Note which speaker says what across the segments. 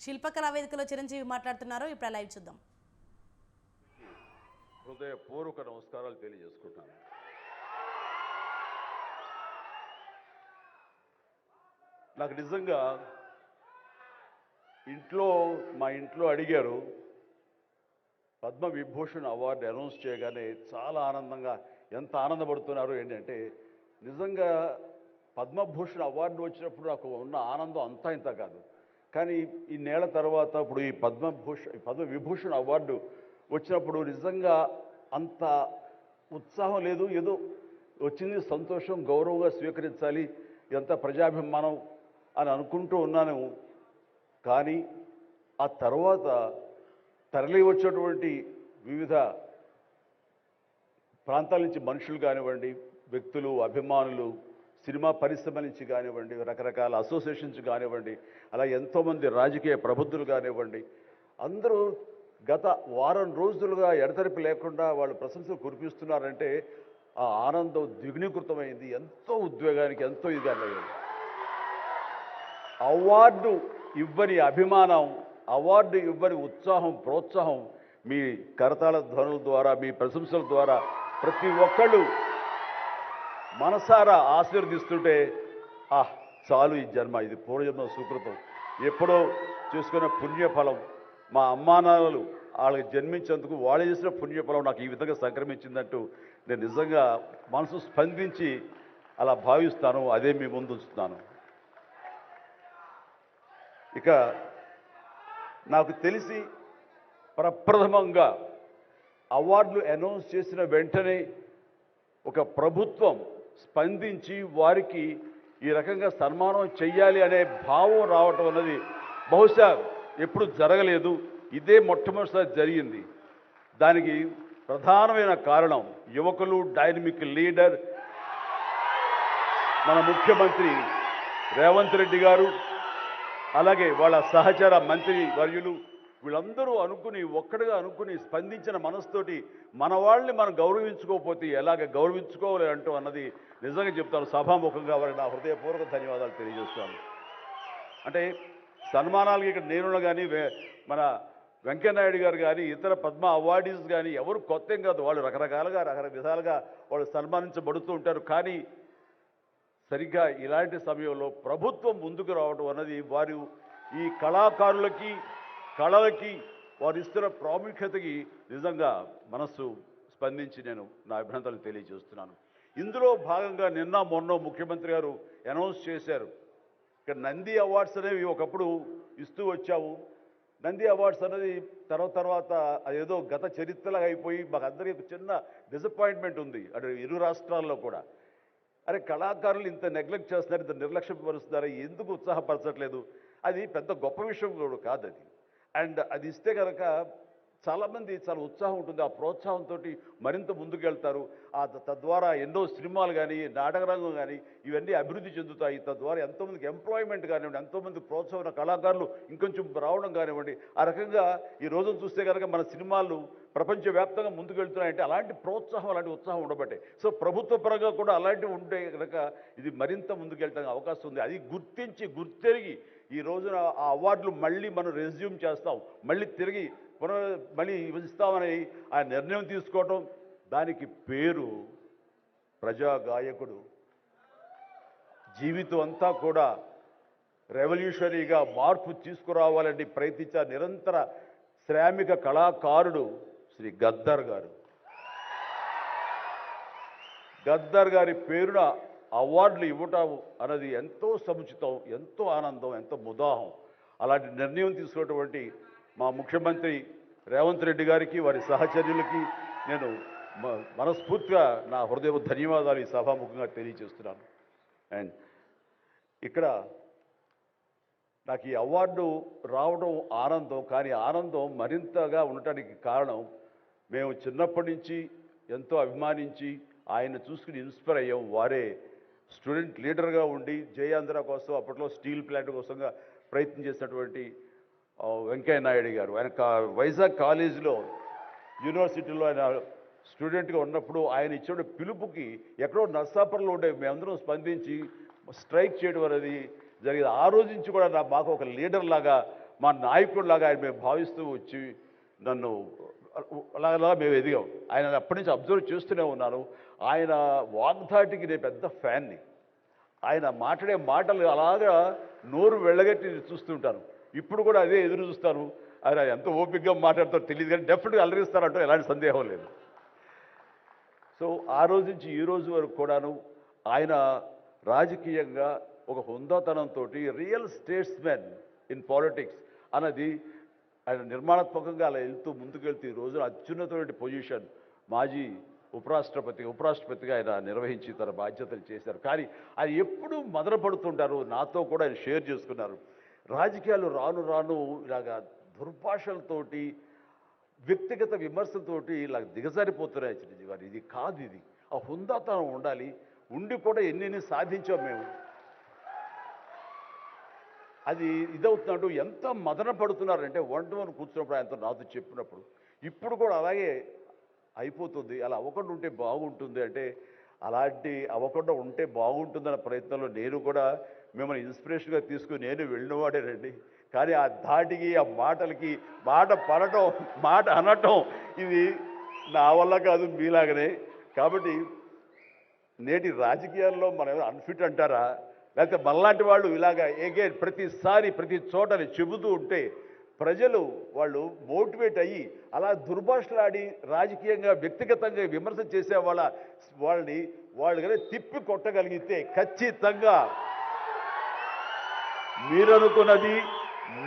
Speaker 1: శిల్పకళా వేదికలో చిరంజీవి మాట్లాడుతున్నారు. ఇప్పుడు లైవ్ చూద్దాం.
Speaker 2: హృదయపూర్వక నమస్కారాలు తెలియజేసుకుంటాను. నాకు నిజంగా మా ఇంట్లో అడిగారు, పద్మ విభూషణ్ అవార్డు అనౌన్స్ చేయగానే చాలా ఆనందంగా ఎంత ఆనందపడుతున్నారు ఏంటంటే, నిజంగా పద్మభూషణ్ అవార్డు వచ్చినప్పుడు నాకు ఉన్న ఆనందం అంతా ఇంత కాదు. కానీ ఈ నేల తర్వాత ఇప్పుడు ఈ పద్మ విభూషణ్ అవార్డు వచ్చినప్పుడు నిజంగా అంత ఉత్సాహం లేదు. ఏదో వచ్చింది, సంతోషం, గౌరవంగా స్వీకరించాలి, ఎంత ప్రజాభిమానం అని అనుకుంటూ ఉన్నాను. కానీ ఆ తర్వాత తరలి వచ్చేటువంటి వివిధ ప్రాంతాల నుంచి మనుషులు కానివ్వండి, వ్యక్తులు, అభిమానులు, సినిమా పరిశ్రమ నుంచి కానివ్వండి, రకరకాల అసోసియేషన్స్ కానివ్వండి, అలా ఎంతోమంది రాజకీయ ప్రబుద్ధులు కానివ్వండి, అందరూ గత వారం రోజులుగా ఎడతెరిపి లేకుండా వాళ్ళు ప్రశంసలు కురిపిస్తున్నారంటే ఆ ఆనందం ద్విగుణీకృతమైంది. ఎంతో ఉద్వేగానికి ఎంతో ఇదిగా అయ్యింది. అవార్డు ఇవ్వని అభిమానం, అవార్డు ఇవ్వని ఉత్సాహం, ప్రోత్సాహం మీ కరతాళ ధ్వనుల ద్వారా, మీ ప్రశంసల ద్వారా ప్రతి ఒక్కళ్ళు మనసారా ఆశీర్వదిస్తుంటే చాలు, ఈ జన్మ, ఇది పూర్వజన్మ సుకృతం, ఎప్పుడో చేసుకున్న పుణ్యఫలం, మా అమ్మానాన్నలు వాళ్ళకి జన్మించేందుకు వాళ్ళు చేసిన పుణ్యఫలం నాకు ఈ విధంగా సంక్రమించిందంటూ నేను నిజంగా మనసు స్పందించి అలా భావిస్తాను. అదే మీ ముందు ఉంచుతున్నాను. ఇక నాకు తెలిసి ప్రప్రథమంగా అవార్డులు అనౌన్స్ చేసిన వెంటనే ఒక ప్రభుత్వం స్పందించి వారికి ఈ రకంగా సన్మానం చెయ్యాలి అనే భావం రావటం అన్నది బహుశా ఎప్పుడు జరగలేదు. ఇదే మొట్టమొదటిసారి జరిగింది. దానికి ప్రధానమైన కారణం యువకులు, డైనమిక్ లీడర్ మన ముఖ్యమంత్రి రేవంత్ రెడ్డి గారు, అలాగే వాళ్ళ సహచర మంత్రి వర్యులు, వీళ్ళందరూ ఒక్కడిగా అనుకుని స్పందించిన మనసుతోటి మన వాళ్ళని మనం గౌరవించుకోకపోతే ఎలాగ గౌరవించుకోవాలి అంటూ అన్నది నిజంగా చెప్తాను. సభాముఖంగా వారికి నా హృదయపూర్వక ధన్యవాదాలు తెలియజేస్తాను. అంటే సన్మానాలకి ఇక్కడ నేను కానీ, మన వెంకయ్యనాయుడు గారు కానీ, ఇతర పద్మ అవార్డీస్ కానీ ఎవరు కొత్త ఏం కాదు. వాళ్ళు రకరకాలుగా విధాలుగా వాళ్ళు సన్మానించబడుతూ ఉంటారు. కానీ సరిగ్గా ఇలాంటి సమయంలో ప్రభుత్వం ముందుకు రావడం అన్నది వారు ఈ కళాకారులకి, కళలకి వారు ఇస్తున్న ప్రాముఖ్యతకి నిజంగా మనస్సు స్పందించి నేను నా అభినందనలు తెలియజేస్తున్నాను. ఇందులో భాగంగా నిన్న మొన్న ముఖ్యమంత్రి గారు అనౌన్స్ చేశారు, ఇక్కడ నంది అవార్డ్స్ అనేవి ఒకప్పుడు ఇస్తూ వచ్చాము. నంది అవార్డ్స్ అనేది తర్వాత అదేదో గత చరిత్రలాగా అయిపోయి మాకు అందరికీ చిన్న డిసప్పాయింట్మెంట్ ఉంది అటు ఇరు రాష్ట్రాల్లో కూడా. అరే, కళాకారులు ఇంత నెగ్లెక్ట్ చేస్తున్నారు, ఇంత నిర్లక్ష్యపరుస్తున్నారు, ఎందుకు ఉత్సాహపరచట్లేదు? అది పెద్ద గొప్ప విషయం కూడా కాదు అది. అండ్ అది ఇస్తే కనుక చాలామంది చాలా ఉత్సాహం ఉంటుంది, ఆ ప్రోత్సాహంతో మరింత ముందుకెళ్తారు. తద్వారా ఎన్నో సినిమాలు కానీ, నాటకరంగం కానీ ఇవన్నీ అభివృద్ధి చెందుతాయి. తద్వారా ఎంతోమందికి ఎంప్లాయ్మెంట్ కానివ్వండి, ఎంతోమంది ప్రోత్సాహం కళాకారులు ఇంకొంచెం రావడం కానివ్వండి. ఆ రకంగా ఈ రోజును చూస్తే కనుక మన సినిమాలు ప్రపంచవ్యాప్తంగా ముందుకెళ్తున్నాయంటే అలాంటి ప్రోత్సాహం, అలాంటి ఉత్సాహం ఉండబట్టే. సో ప్రభుత్వ పరంగా కూడా అలాంటివి ఉంటే కనుక ఇది మరింత ముందుకెళ్ళడానికి అవకాశం ఉంది. అది గుర్తెరిగి ఈ రోజున ఆ అవార్డులు మళ్ళీ మనం రెజ్యూమ్ చేస్తాం, మళ్ళీ తిరిగి మళ్ళీ ఇస్తామని ఆ నిర్ణయం తీసుకోవటం, దానికి పేరు ప్రజాగాయకుడు. జీవితం అంతా కూడా రెవల్యూషనరీగా మార్పు తీసుకురావాలని ప్రయత్నించే నిరంతర శ్రామిక కళాకారుడు శ్రీ గద్దర్ గారు. గద్దర్ గారి పేరున అవార్డులు ఇవ్వటం అన్నది ఎంతో సముచితం, ఎంతో ఆనందం, ఎంతో ముదాహం. అలాంటి నిర్ణయం తీసుకున్నటువంటి మా ముఖ్యమంత్రి రేవంత్ రెడ్డి గారికి, వారి సహచర్యులకి నేను మనస్ఫూర్తిగా నా హృదయ ధన్యవాదాలు ఈ సభాముఖంగా తెలియజేస్తున్నాను. అండ్ ఇక్కడ నాకు ఈ అవార్డు రావడం ఆనందం, కానీ ఆనందం మరింతగా ఉండటానికి కారణం మేము చిన్నప్పటి నుంచి ఎంతో అభిమానించి ఆయన చూసుకుని ఇన్స్పైర్ అయ్యాం. వారే స్టూడెంట్ లీడర్గా ఉండి జయాంధ్ర కోసం అప్పట్లో స్టీల్ ప్లాంట్ కోసంగా ప్రయత్నం చేసినటువంటి వెంకయ్యనాయుడు గారు. ఆయన వైజాగ్ కాలేజీలో, యూనివర్సిటీలో ఆయన స్టూడెంట్గా ఉన్నప్పుడు ఆయన ఇచ్చిన పిలుపుకి ఎక్కడో నర్సాపురంలో ఉండే మేమందరం స్పందించి స్ట్రైక్ చేయడం అనేది జరిగింది. ఆ రోజు నుంచి కూడా మాకు ఒక లీడర్ లాగా మా నాయకుడిలాగా ఆయన మేము భావిస్తూ వచ్చి నన్ను అలాగలా మేము ఎదిగాం. ఆయన అప్పటి నుంచి అబ్జర్వ్ చేస్తూనే ఉన్నాను. ఆయన వాగ్ధాటికి నేను పెద్ద ఫ్యాన్ని. ఆయన మాట్లాడే మాటలు అలాగా నోరు వెళ్ళగట్టి చూస్తుంటాను. ఇప్పుడు కూడా అదే ఎదురు చూస్తాను. ఆయన ఎంత ఓపికగా మాట్లాడతారో తెలియదు, కానీ డెఫినెట్గా అలరిస్తారంటూ ఎలాంటి సందేహం లేదు. సో ఆ రోజు నుంచి ఈ రోజు వరకు కూడాను ఆయన రాజకీయంగా ఒక హుందాతనంతో రియల్ స్టేట్స్మెన్ ఇన్ పాలిటిక్స్ అన్నది ఆయన నిర్మాణాత్మకంగా అలా ముందుకెళ్తూ ఈ రోజున అత్యున్నతమైన పొజిషన్ మాజీ ఉపరాష్ట్రపతిగా ఆయన నిర్వహించి తన బాధ్యతలు చేశారు. కానీ ఆయన ఎప్పుడూ మదనపడుతుంటారు. నాతో కూడా ఆయన షేర్ చేసుకున్నారు. రాజకీయాలు రాను రాను ఇలాగా దుర్భాషలతోటి వ్యక్తిగత విమర్శలతోటి ఇలా దిగజారిపోతున్నాయి చిరంజీవి గారు. ఇది కాదు, ఇది ఆ హుందాతనం ఉండాలి. ఉండి కూడా ఎన్ని సాధించాం మేము. అది ఇదవుతున్నట్టు ఎంత మదన పడుతున్నారంటే వన్ కూర్చున్నప్పుడు ఆయనతో నాతో చెప్పినప్పుడు ఇప్పుడు కూడా అలాగే అయిపోతుంది. అలా అవ్వకుండా ఉంటే బాగుంటుంది అంటే అలాంటి అవ్వకుండా ఉంటే బాగుంటుందన్న ప్రయత్నంలో నేను కూడా మిమ్మల్ని ఇన్స్పిరేషన్గా తీసుకుని నేను వెళ్ళినవాడేనండి. కానీ ఆ ధాటికి ఆ మాటలకి మాట పడటం మాట అనటం ఇది నా వల్ల కాదు, మీలాగనే. కాబట్టి నేటి రాజకీయాల్లో మనం అన్ఫిట్ అంటారా, లేకపోతే మనలాంటి వాళ్ళు ఇలాగా ఎగైన్ ప్రతిసారి ప్రతి చోటని చెబుతూ ఉంటే ప్రజలు వాళ్ళు మోటివేట్ అయ్యి అలా దుర్భాషలాడి రాజకీయంగా వ్యక్తిగతంగా విమర్శ చేసే వాళ్ళని కానీ తిప్పి కొట్టగలిగితే ఖచ్చితంగా మీరనుకున్నది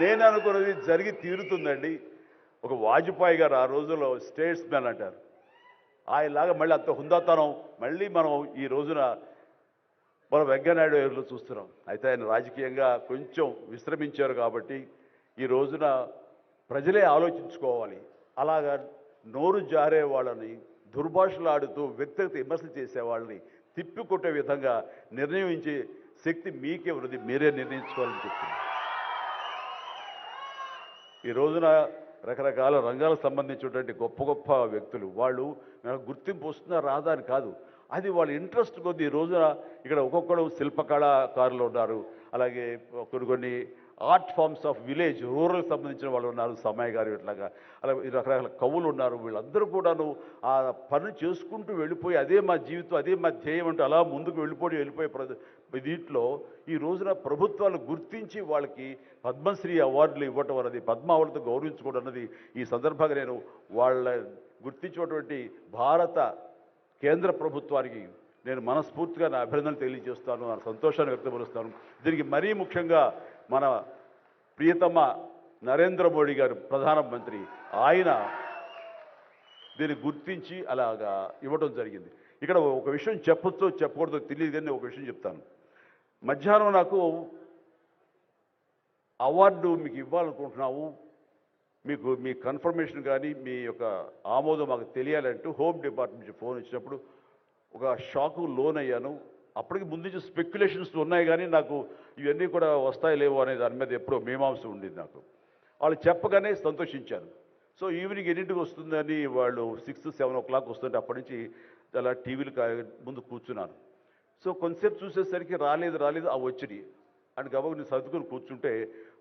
Speaker 2: నేను అనుకున్నది జరిగి తీరుతుందండి. ఒక వాజ్పేయి గారు ఆ రోజుల్లో స్టేట్స్మెన్ అంటారు. ఆయనలాగా మళ్ళీ అంత హుందాతనం మళ్ళీ మనం ఈ రోజున మనం వెంకయ్యనాయుడు గారిలో చూస్తున్నాం. అయితే ఆయన రాజకీయంగా కొంచెం విశ్రమించారు కాబట్టి ఈ రోజున ప్రజలే ఆలోచించుకోవాలి. అలాగా నోరు జారే వాళ్ళని దుర్భాషలాడుతూ వ్యక్తిగత విమర్శలు చేసే వాళ్ళని తిప్పికొట్టే విధంగా నిర్ణయించే శక్తి మీకే ఉన్నది, మీరే నిర్ణయించుకోవాలని చెప్తున్నారు. ఈ రోజున రకరకాల రంగాలకు సంబంధించినటువంటి గొప్ప గొప్ప వ్యక్తులు వాళ్ళు నాకు గుర్తింపు వస్తుందా రాదా అని కాదు, అది వాళ్ళ ఇంట్రెస్ట్ కొద్ది. ఈ రోజున ఇక్కడ ఒక్కొక్కరు శిల్పకళాకారులు ఉన్నారు, అలాగే కొన్ని ఆర్ట్ ఫార్మ్స్ ఆఫ్ విలేజ్ రూరల్కి సంబంధించిన వాళ్ళు ఉన్నారు, సమయ గారు ఇట్లాగా అలాగే రకరకాల కవులు ఉన్నారు. వీళ్ళందరూ కూడాను ఆ పని చేసుకుంటూ వెళ్ళిపోయి అదే మా జీవితం అదే మా ధ్యేయం అంటూ అలా ముందుకు వెళ్ళిపోయే దీంట్లో ఈ రోజున ప్రభుత్వాలు గుర్తించి వాళ్ళకి పద్మశ్రీ అవార్డులు ఇవ్వటం అన్నది, పద్మ అవార్డుతో గౌరవించుకోవడం అన్నది ఈ సందర్భంగా నేను వాళ్ళ గుర్తించినటువంటి భారత కేంద్ర ప్రభుత్వానికి నేను మనస్ఫూర్తిగా నా అభినందనలు తెలియజేస్తాను, నా సంతోషాన్ని వ్యక్తపరుస్తాను. దీనికి మరీ ముఖ్యంగా మన ప్రియతమ నరేంద్ర మోడీ గారు ప్రధానమంత్రి, ఆయన దీన్ని గుర్తించి అలాగా ఇవ్వడం జరిగింది. ఇక్కడ ఒక విషయం చెప్పొచ్చో చెప్పకూడదో తెలియదు, కానీ ఒక విషయం చెప్తాను. మధ్యాహ్నం నాకు అవార్డు మీకు ఇవ్వాలనుకుంటున్నాము, మీకు మీ కన్ఫర్మేషన్ కానీ మీ యొక్క ఆమోదం మాకు తెలియాలంటూ హోమ్ డిపార్ట్మెంట్ నుంచి ఫోన్ వచ్చినప్పుడు ఒక షాకు లోన్ అయ్యాను. అప్పటికి ముందు నుంచి స్పెక్యులేషన్స్ ఉన్నాయి, కానీ నాకు ఇవన్నీ కూడా వస్తాయి లేవో అనే దాని మీద ఎప్పుడో మీమాంస ఉండేది నాకు. వాళ్ళు చెప్పగానే సంతోషించాను. సో ఈవినింగ్ ఎన్నింటికి వస్తుందని వాళ్ళు 6-7 o'clock వస్తుంటే అప్పటి నుంచి అలా టీవీలు ముందు కూర్చున్నాను. సో కొంతసేపు చూసేసరికి రాలేదు వచ్చినాయి అని గబగబా నేను సర్దుకొని కూర్చుంటే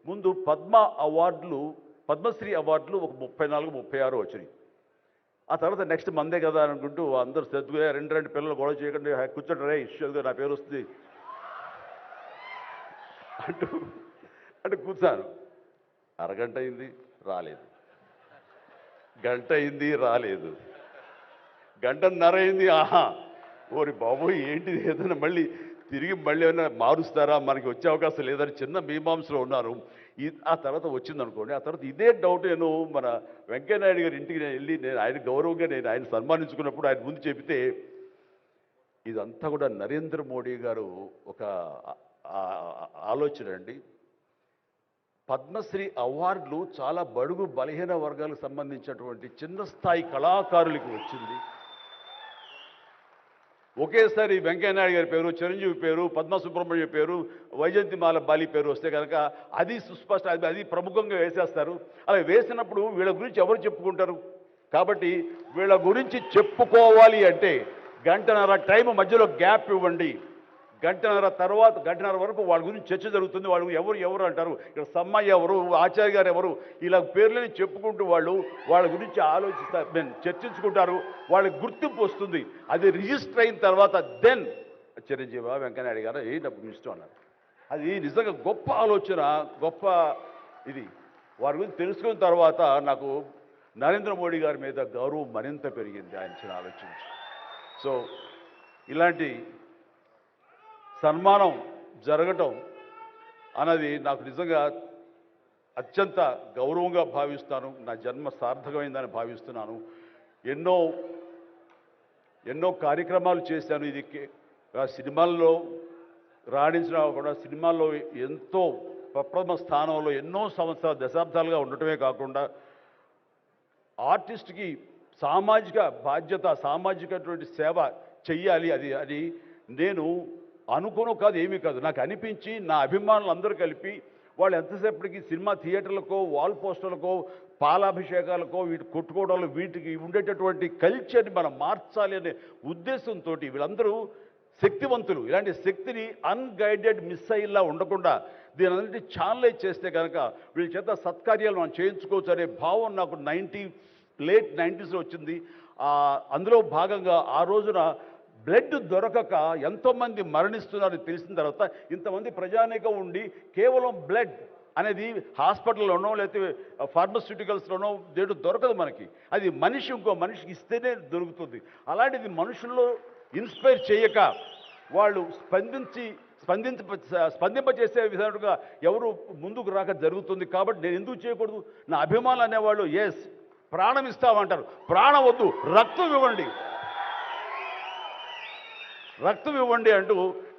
Speaker 2: ముందు పద్మశ్రీ అవార్డులు ఒక 34-36 వచ్చినాయి. ఆ తర్వాత నెక్స్ట్ మందే కదా అనుకుంటూ అందరూ సర్దుగా రెండు పిల్లలు గొడవ చేయకుండా కూర్చోండి రే ఇష్యూగా నా పేరు వస్తుంది అంటూ కూర్చాను. అరగంట అయింది రాలేదు, గంట అయింది రాలేదు, గంటన్నర అయింది. ఓరి బాబోయ్ ఏంటిది, ఏదైనా తిరిగి ఏమైనా మారుస్తారా, మనకి వచ్చే అవకాశం లేదని చిన్న మీమాంసలో ఉన్నారు. ఆ తర్వాత వచ్చిందనుకోండి, ఆ తర్వాత ఇదే డౌట్ నేను మన వెంకయ్యనాయుడు గారి ఇంటికి వెళ్ళి నేను ఆయన గౌరవంగా ఆయన సన్మానించుకున్నప్పుడు ఆయన ముందు చెబితే ఇదంతా కూడా నరేంద్ర మోడీ గారు ఒక ఆలోచన అండి. పద్మశ్రీ అవార్డులు చాలా బడుగు బలహీన వర్గాలకు సంబంధించినటువంటి చిన్న స్థాయి కళాకారులకు వచ్చింది. ఒకేసారి వెంకయ్యనాయుడు గారి పేరు, చిరంజీవి పేరు, పద్మ సుబ్రహ్మణ్యం పేరు, వైజయంతిమాల బాలి పేరు వస్తే కనుక అది సుస్పష్ట, అది ప్రముఖంగా వేసేస్తారు. అలా వేసినప్పుడు వీళ్ళ గురించి ఎవరు చెప్పుకుంటారు? కాబట్టి వీళ్ళ గురించి చెప్పుకోవాలి అంటే గంటన్నర టైం మధ్యలో గ్యాప్ ఇవ్వండి. గంటన్నర వరకు వాళ్ళ గురించి చర్చ జరుగుతుంది. వాళ్ళు ఎవరు అంటారు, ఇక్కడ సమ్మయ్య ఎవరు, ఆచార్య గారు ఎవరు, ఇలా పేర్లని చెప్పుకుంటూ వాళ్ళ గురించి ఆలోచిస్తారు, చర్చించుకుంటారు. వాళ్ళకి గుర్తింపు వస్తుంది. అది రిజిస్టర్ అయిన తర్వాత దెన్ చిరంజీవి వెంకయ్యనాయుడు గారు నాకు ఇష్టం అన్నారు. అది నిజంగా గొప్ప ఆలోచన, గొప్ప ఇది. వారి గురించి తెలుసుకున్న తర్వాత నాకు నరేంద్ర మోడీ గారి మీద గౌరవం మరింత పెరిగింది ఆయన ఆలోచించి. సో ఇలాంటి సన్మానం జరగటం అన్నది నాకు నిజంగా అత్యంత గౌరవంగా భావిస్తాను. నా జన్మ సార్థకమైందని భావిస్తున్నాను. ఎన్నో కార్యక్రమాలు చేశాను. ఇది సినిమాల్లో రాణించిన కూడా సినిమాల్లో ఎంతో ప్రప్రథమ స్థానంలో ఎన్నో సంవత్సరాలు దశాబ్దాలుగా ఉండటమే కాకుండా ఆర్టిస్ట్కి సామాజిక బాధ్యత, సామాజికటువంటి సేవ చెయ్యాలి. అది నేను అనుకోను కాదు, ఏమీ కాదు, నాకు అనిపించి నా అభిమానులు అందరూ కలిపి వాళ్ళు ఎంతసేపటికి సినిమా థియేటర్లకో వాల్ పోస్టర్లకో పాలాభిషేకాలకో వీటి కొట్టుకోవడాలు వీటికి ఉండేటటువంటి కల్చర్ని మనం మార్చాలి అనే ఉద్దేశంతో వీళ్ళందరూ శక్తివంతులు. ఇలాంటి శక్తిని అన్గైడెడ్ మిస్సైల్లా ఉండకుండా దీని అన్నింటి ఛానలైజ్ చేస్తే కనుక వీళ్ళ చేత సత్కార్యాలు మనం చేయించుకోవచ్చు అనే భావం నాకు లేట్ 90s వచ్చింది. అందులో భాగంగా ఆ రోజున బ్లడ్ దొరకక ఎంతోమంది మరణిస్తున్నారని తెలిసిన తర్వాత ఇంతమంది ప్రజానీకం ఉండి కేవలం బ్లడ్ అనేది హాస్పిటల్లోనో లేకపోతే ఫార్మస్యూటికల్స్లోనో దేడు దొరకదు మనకి. అది మనిషి ఇంకో మనిషికి ఇస్తేనే దొరుకుతుంది. అలాంటిది మనుషుల్లో ఇన్స్పైర్ చేయక వాళ్ళు స్పందింపచేసే విధంగా ఎవరు ముందుకు రాక జరుగుతుంది. కాబట్టి నేను ఎందుకు చేయకూడదు? నా అభిమానులు అనేవాళ్ళు ఎస్ ప్రాణం ఇస్తామంటారు. ప్రాణం వద్దు, రక్తం ఇవ్వండి అంటూ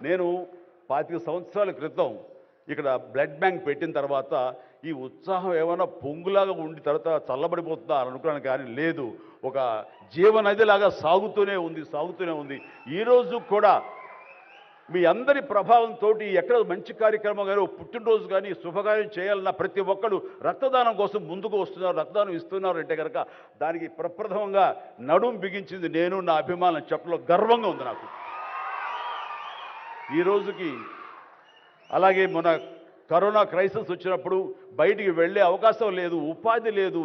Speaker 2: నేను 25 సంవత్సరాల క్రితం ఇక్కడ బ్లడ్ బ్యాంక్ పెట్టిన తర్వాత ఈ ఉత్సాహం ఏమైనా పొంగులాగా ఉండి తర్వాత చల్లబడిపోతుందా అని అనుకున్నాను. కానీ లేదు, ఒక జీవనదిలాగా సాగుతూనే ఉంది. ఈరోజు కూడా మీ అందరి ప్రభావంతో ఎక్కడ మంచి కార్యక్రమం కానీ పుట్టినరోజు కానీ శుభకార్యం చేయాలన్న ప్రతి ఒక్కరు రక్తదానం కోసం ముందుకు వస్తున్నారు, రక్తదానం ఇస్తున్నారు అంటే కనుక దానికి ప్రప్రథమంగా నడుం బిగించింది నేను, నా అభిమానులు చెప్పలో గర్వంగా ఉంది నాకు ఈ రోజుకి. అలాగే మన కరోనా క్రైసిస్ వచ్చినప్పుడు బయటికి వెళ్ళే అవకాశం లేదు, ఉపాధి లేదు,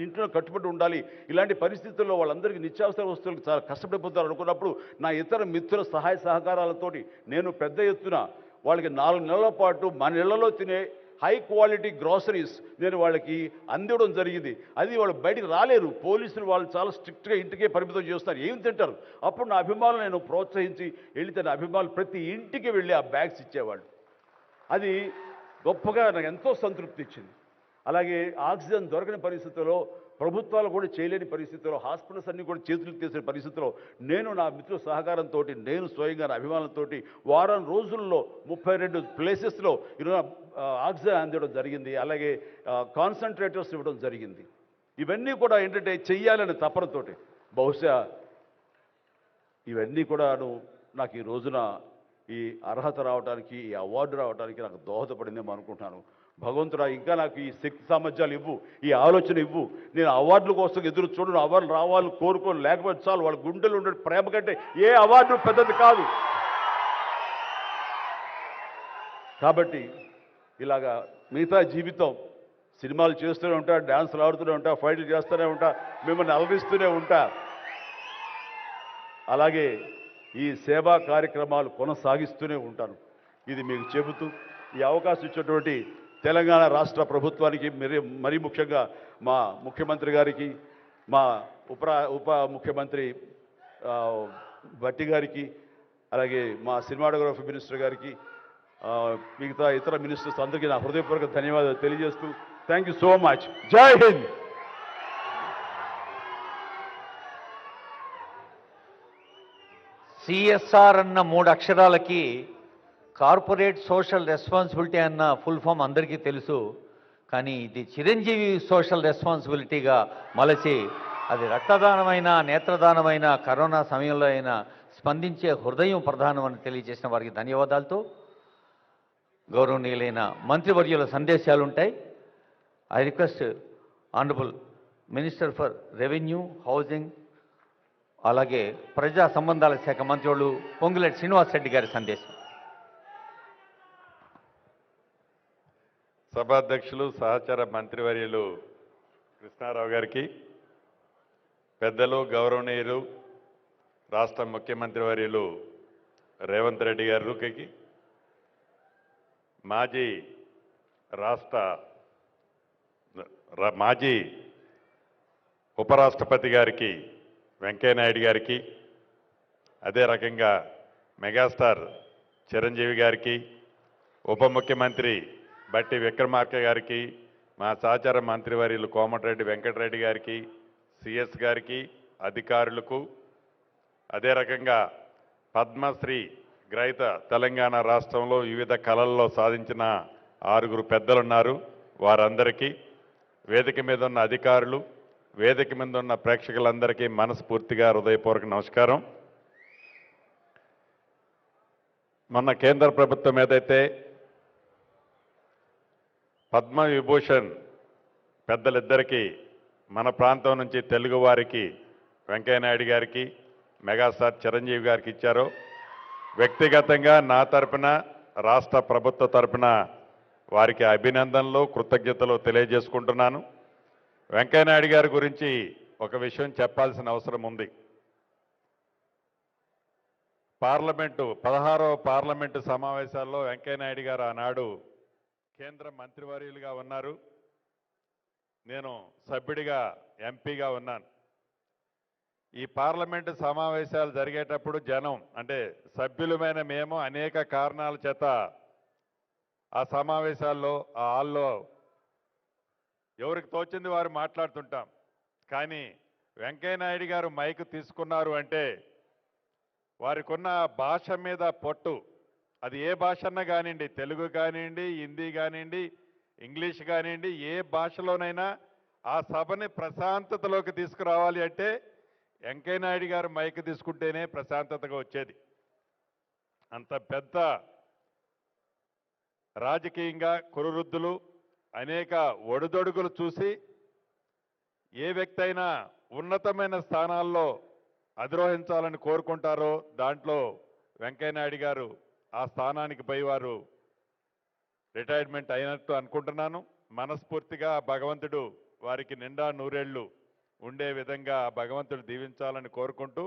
Speaker 2: ఇంట్లో కట్టుబడి ఉండాలి. ఇలాంటి పరిస్థితుల్లో వాళ్ళందరికీ నిత్యావసర వస్తువులకు చాలా కష్టపడిపోతారు అనుకున్నప్పుడు నా ఇతర మిత్రుల సహాయ సహకారాలతోటి నేను పెద్ద ఎత్తున వాళ్ళకి 4 నెలల పాటు మన ఇళ్లలో తినే హై క్వాలిటీ గ్రాసరీస్ నేను వాళ్ళకి అందివ్వడం జరిగింది. అది వాళ్ళు బయటికి రాలేరు, పోలీసులు వాళ్ళు చాలా స్ట్రిక్ట్గా ఇంటికే పరిమితం చేస్తారు, ఏం తింటారు. అప్పుడు నా అభిమానులు నేను ప్రోత్సహించి వెళితే నా అభిమానులు ప్రతి ఇంటికి వెళ్ళి ఆ బ్యాగ్స్ ఇచ్చేవాళ్ళు. అది గొప్పగా నాకు ఎంతో సంతృప్తి ఇచ్చింది. అలాగే ఆక్సిజన్ దొరకని పరిస్థితుల్లో, ప్రభుత్వాలు కూడా చేయలేని పరిస్థితుల్లో, హాస్పిటల్స్ అన్నీ కూడా చేతులు తీసిన పరిస్థితుల్లో నేను నా మిత్రుల సహకారంతో నేను స్వయంగా నా అభిమానులతో వారం రోజుల్లో 32 ప్లేసెస్లో ఈరోజు ఆక్సిజన్ అందివ్వడం జరిగింది. అలాగే కాన్సన్ట్రేటర్స్ ఇవ్వడం జరిగింది. ఇవన్నీ కూడా ఏంటంటే చెయ్యాలనే తపనతోటి బహుశా ఇవన్నీ కూడాను నాకు ఈ రోజున ఈ అర్హత రావడానికి, ఈ అవార్డు రావడానికి నాకు దోహదపడిందేమో అనుకుంటున్నాను. భగవంతుడా ఇంకా నాకు ఈ శక్తి సామర్థ్యాలు ఇవ్వు, ఈ ఆలోచన ఇవ్వు. నేను అవార్డుల కోసం ఎదురు చూడను, అవార్డులు రావాలి కోరుకోను, లేకపోతే చాలు. వాళ్ళ గుండెలు ఉండే ప్రేమ కంటే ఏ అవార్డు పెద్దది కాదు. కాబట్టి ఇలాగా మిగతా జీవితం సినిమాలు చేస్తూనే ఉంటా, డ్యాన్సులు ఆడుతూనే ఉంటా, ఫైట్లు చేస్తూనే ఉంటా, మిమ్మల్ని అలరిస్తూనే ఉంటా. అలాగే ఈ సేవా కార్యక్రమాలు కొనసాగిస్తూనే ఉంటాను. ఇది మీకు చెబుతూ ఈ అవకాశం ఇచ్చినటువంటి తెలంగాణ రాష్ట్ర ప్రభుత్వానికి మరీ ముఖ్యంగా మా ముఖ్యమంత్రి గారికి, మా ఉప ముఖ్యమంత్రి భట్టి గారికి, అలాగే మా సినిమాటోగ్రఫీ మినిస్టర్ గారికి, మిగతా ఇతర మినిస్టర్స్ అందరికీ నా హృదయపూర్వక ధన్యవాదాలు తెలియజేస్తూ థ్యాంక్ యూ సో మచ్. జై హింద్.
Speaker 3: సిఎస్ఆర్ అన్న 3 అక్షరాలకి కార్పొరేట్ సోషల్ రెస్పాన్సిబిలిటీ అన్న ఫుల్ ఫామ్ అందరికీ తెలుసు. కానీ ఇది చిరంజీవి సోషల్ రెస్పాన్సిబిలిటీగా మలచి అది రక్తదానమైన, నేత్రదానమైన, కరోనా సమయంలో అయినా స్పందించే హృదయం ప్రధానం అని తెలియజేసిన వారికి ధన్యవాదాలతో గౌరవనీయులైన మంత్రివర్యుల సందేశాలు ఉంటాయి. I request honourable minister for revenue, housing, అలాగే ప్రజా సంబంధాల శాఖ మంత్రులు పొంగులేటి శ్రీనివాస్ రెడ్డి గారి సందేశం.
Speaker 4: సభాధ్యక్షులు సహచార మంత్రివర్యులు కృష్ణారావు గారికి, పెద్దలు గౌరవనీయులు రాష్ట్ర ముఖ్యమంత్రి వర్యులు రేవంత్ రెడ్డి గారికి, మాజీ ఉపరాష్ట్రపతి గారికి వెంకయ్యనాయుడు గారికి, అదే రకంగా మెగాస్టార్ చిరంజీవి గారికి, ఉప ముఖ్యమంత్రి బట్టి విక్రమార్క గారికి, మా సహచార మంత్రివర్యులు కోమటిరెడ్డి వెంకటరెడ్డి గారికి, సిఎస్ గారికి, అధికారులకు, అదే రకంగా పద్మశ్రీ గ్రహీత తెలంగాణ రాష్ట్రంలో వివిధ కళల్లో సాధించిన 6 పెద్దలున్నారు. వారందరికీ, వేదిక మీద ఉన్న అధికారులు, వేదిక మీద ఉన్న ప్రేక్షకులందరికీ మనస్ఫూర్తిగా హృదయపూర్వక నమస్కారం. మొన్న కేంద్ర ప్రభుత్వం ఏదైతే పద్మ విభూషణ్ పెద్దలిద్దరికీ మన ప్రాంతం నుంచి తెలుగు వారికి వెంకయ్యనాయుడు గారికి, మెగాస్టార్ చిరంజీవి గారికి ఇచ్చారో, వ్యక్తిగతంగా నా తరపున, రాష్ట్ర ప్రభుత్వ తరపున వారికి అభినందనలు, కృతజ్ఞతలు తెలియజేసుకుంటున్నాను. వెంకయ్యనాయుడు గారి గురించి ఒక విషయం చెప్పాల్సిన అవసరం ఉంది. 16వ పార్లమెంటు సమావేశాల్లో వెంకయ్యనాయుడు గారు ఆనాడు కేంద్ర మంత్రివర్యులుగా ఉన్నారు. నేను సభ్యుడిగా ఎంపీగా ఉన్నాను. ఈ పార్లమెంటు సమావేశాలు జరిగేటప్పుడు జనం అంటే సభ్యులమైన మేము అనేక కారణాల చేత ఆ సమావేశాల్లో ఆ హాల్లో ఎవరికి తోచింది వారు మాట్లాడుతుంటాం. కానీ వెంకయ్యనాయుడు గారు మైక్ తీసుకున్నారు అంటే వారికి ఉన్న భాష మీద పొట్టు, అది ఏ భాష అన్నా కానివ్వండి, తెలుగు కానివ్వండి, హిందీ కానివ్వండి, ఇంగ్లీష్ కానివ్వండి, ఏ భాషలోనైనా ఆ సభని ప్రశాంతతలోకి తీసుకురావాలి అంటే వెంకయ్యనాయుడు గారు మైక్ తీసుకుంటేనే ప్రశాంతతగా వచ్చేది. అంత పెద్ద రాజకీయంగా కురువృద్ధులు అనేక ఒడిదొడుగులు చూసి ఏ వ్యక్తి అయినా ఉన్నతమైన స్థానాల్లో అధిరోహించాలని కోరుకుంటారో దాంట్లో వెంకయ్యనాయుడు గారు ఆ స్థానానికి పోయి వారు రిటైర్మెంట్ అయినట్టు అనుకుంటున్నాను. మనస్ఫూర్తిగా భగవంతుడు వారికి నిండా నూరేళ్లు ఉండే విధంగా భగవంతుడు దీవించాలని కోరుకుంటూ,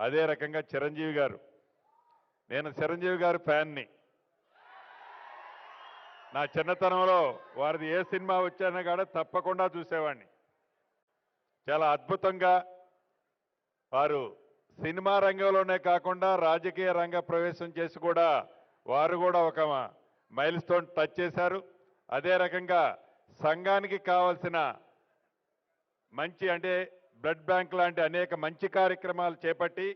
Speaker 4: అదే రకంగా చిరంజీవి గారు, నేను చిరంజీవి గారి ఫ్యాన్ని. నా చిన్నతనంలో వారిది ఏ సినిమా వచ్చానో కూడా తప్పకుండా చూసేవాడిని. చాలా అద్భుతంగా వారు సినిమా రంగంలోనే కాకుండా రాజకీయ రంగ ప్రవేశం చేసి కూడా వారు కూడా ఒక మైల్ స్టోన్ టచ్ చేశారు. అదే రకంగా సంఘానికి కావాల్సిన మంచి అంటే బ్లడ్ బ్యాంక్ లాంటి అనేక మంచి కార్యక్రమాలు చేపట్టి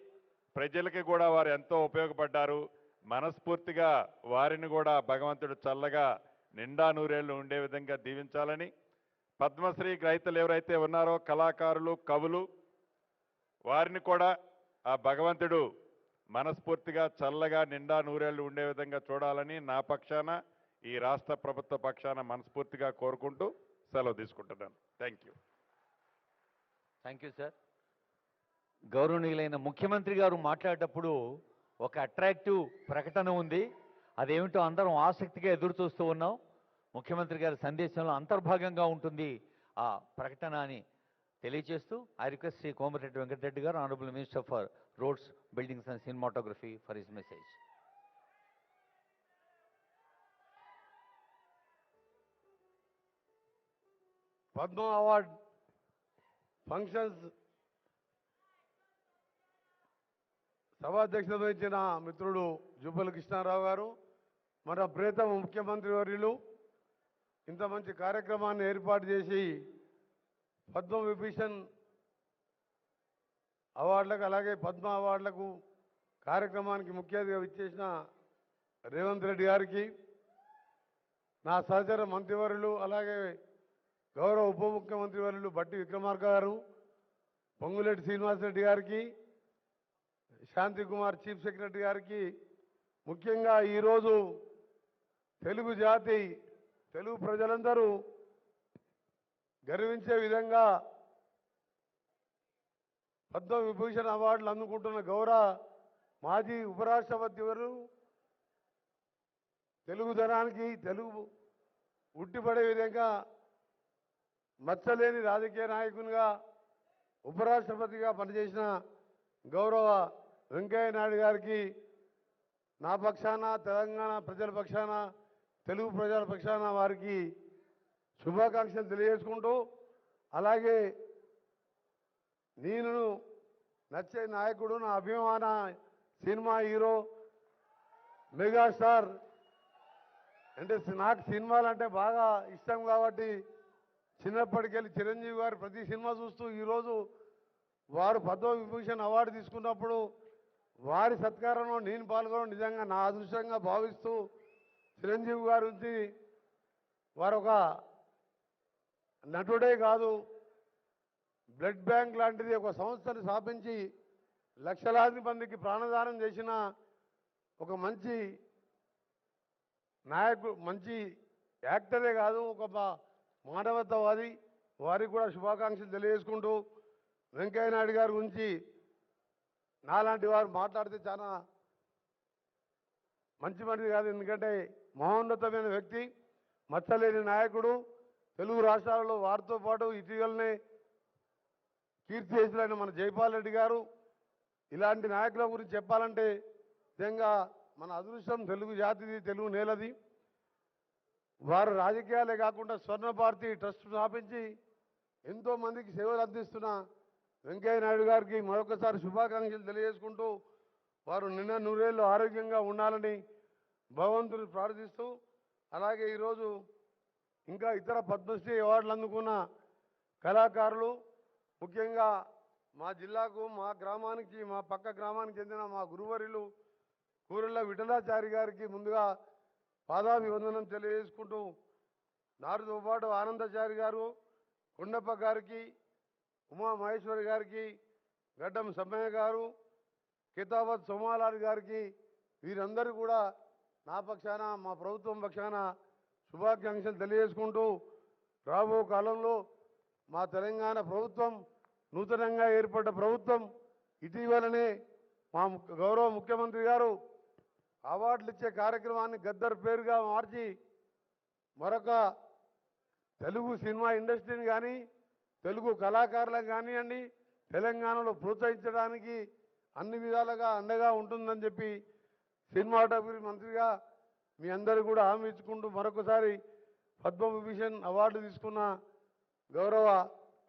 Speaker 4: ప్రజలకి కూడా వారు ఎంతో ఉపయోగపడ్డారు. మనస్ఫూర్తిగా వారిని కూడా భగవంతుడు చల్లగా నిండా నూరేళ్లు ఉండే విధంగా దీవించాలని, పద్మశ్రీ గ్రహీతలు ఎవరైతే ఉన్నారో కళాకారులు, కవులు, వారిని కూడా ఆ భగవంతుడు మనస్ఫూర్తిగా చల్లగా నిండా నూరేళ్లు ఉండే విధంగా చూడాలని నా పక్షాన, ఈ రాష్ట్ర ప్రభుత్వ పక్షాన మనస్ఫూర్తిగా కోరుకుంటూ సెలవు తీసుకుంటున్నాను. Thank you.
Speaker 3: Thank you sir. గౌరవనీయులైన ముఖ్యమంత్రి గారు మాట్లాడేటప్పుడు ఒక అట్రాక్టివ్ ప్రకటన ఉంది. అదేమిటో అందరం ఆసక్తిగా ఎదురు చూస్తూ ఉన్నాం. ముఖ్యమంత్రి గారి సందేశంలో అంతర్భాగంగా ఉంటుంది ఆ ప్రకటన అని తెలియజేస్తూ ఐ రిక్వెస్ట్ శ్రీ కోమటిరెడ్డి వెంకటరెడ్డి గారు, honourable minister for roads, buildings and cinematography for his message.
Speaker 5: Padma award functions సభాధ్యక్షత వహించిన మిత్రుడు జుబ్బల కృష్ణారావు గారు, మన ప్రియతమ ముఖ్యమంత్రి వర్యులు ఇంత మంచి కార్యక్రమాన్ని ఏర్పాటు చేసి పద్మ విభూషణ్ అవార్డులకు అలాగే పద్మ అవార్డులకు కార్యక్రమానికి ముఖ్య అతిథిగా విచ్చేసిన రేవంత్ రెడ్డి గారికి, నా సహచర మంత్రివర్యులు అలాగే గౌరవ ఉప ముఖ్యమంత్రి వర్యులు బట్టి విక్రమార్క గారు, పొంగులేటి శ్రీనివాసరెడ్డి గారికి, శాంతి కుమార్ చీఫ్ సెక్రటరీ గారికి, ముఖ్యంగా ఈరోజు తెలుగు జాతి, తెలుగు ప్రజలందరూ గర్వించే విధంగా పద్మ విభూషణ్ అవార్డులు అందుకుంటున్న గౌరవ మాజీ ఉపరాష్ట్రపతి వారు తెలుగుదనానికి, తెలుగు ఉట్టిపడే విధంగా మచ్చలేని రాజకీయ నాయకునిగా ఉపరాష్ట్రపతిగా పనిచేసిన గౌరవ వెంకయ్య నాయుడు గారికి నా పక్షాన తెలంగాణ ప్రజల పక్షాన తెలుగు ప్రజల పక్షాన వారికి శుభాకాంక్షలు తెలియజేసుకుంటూ అలాగే నేను నచ్చే నాయకుడు నా అభిమాన సినిమా హీరో మెగాస్టార్ అంటే నాకు సినిమాలు అంటే బాగా ఇష్టం కాబట్టి చిన్నప్పటికెళ్ళి చిరంజీవి గారు ప్రతి సినిమా చూస్తూ ఈరోజు వారు పద్మవిభూషణ్ అవార్డు తీసుకున్నప్పుడు వారి సత్కారంలో నేను పాల్గొనడం నిజంగా నా అదృష్టంగా భావిస్తూ చిరంజీవి గారి నుంచి వారు ఒక నటుడే కాదు బ్లడ్ బ్యాంక్ లాంటిది ఒక సంస్థను స్థాపించి లక్షలాది మందికి ప్రాణదానం చేసిన ఒక మంచి నాయకుడు మంచి యాక్టరే కాదు ఒక మానవతావాది వారికి కూడా శుభాకాంక్షలు తెలియజేసుకుంటూ వెంకయ్య నాయుడు గారి గురించి నాలాంటి వారు మాట్లాడితే చాలా మంచి మనిషి కాదు ఎందుకంటే మహోన్నతమైన వ్యక్తి మచ్చలేని నాయకుడు తెలుగు రాష్ట్రాలలో వారితో పాటు ఇటీవలనే కీర్తి చేసిన మన జైపాల్ రెడ్డి గారు ఇలాంటి నాయకుల గురించి చెప్పాలంటే నిజంగా మన అదృష్టం తెలుగు జాతిది తెలుగు నేలది వారు రాజకీయాలే కాకుండా స్వర్ణ భారతి ట్రస్ట్ స్థాపించి ఎంతో మందికి సేవలు అందిస్తున్న వెంకయ్య నాయుడు గారికి మరొకసారి శుభాకాంక్షలు తెలియజేసుకుంటూ వారు నిన్న నూరేళ్ళు ఆరోగ్యంగా ఉండాలని భగవంతుని ప్రార్థిస్తూ అలాగే ఈరోజు ఇంకా ఇతర పద్మశ్రీ అవార్డులు అందుకున్న కళాకారులు ముఖ్యంగా మా జిల్లాకు మా గ్రామానికి మా పక్క గ్రామానికి చెందిన మా గురువర్యులు కూరెళ్ళ విఠలాచారి గారికి ముందుగా పాదాభివందనం తెలియజేసుకుంటూ నారుతో పాటు ఆనందచారి గారు కొండప్ప గారికి ఉమా మహేశ్వరి గారికి గడ్డం సమ్మయ్య గారు కితాబత్ సోమాలాల్ గారికి వీరందరూ కూడా నా పక్షాన మా ప్రభుత్వం పక్షాన శుభాకాంక్షలు తెలియజేసుకుంటూ రాబో కాలంలో మా తెలంగాణ ప్రభుత్వం నూతనంగా ఏర్పడ్డ ప్రభుత్వం ఇటీవలనే మా గౌరవ ముఖ్యమంత్రి గారు అవార్డులు ఇచ్చే కార్యక్రమాన్ని గద్దర్ పేరుగా మార్చి మరొక తెలుగు సినిమా ఇండస్ట్రీని కానీ తెలుగు కళాకారులకు కానివ్వండి తెలంగాణలో ప్రోత్సహించడానికి అన్ని విధాలుగా అండగా ఉంటుందని చెప్పి సినిమాటోగ్రఫీ మంత్రిగా మీ అందరూ కూడా హామీ ఇచ్చుకుంటూ మరొకసారి పద్మవిభూషణ్ అవార్డు తీసుకున్న గౌరవ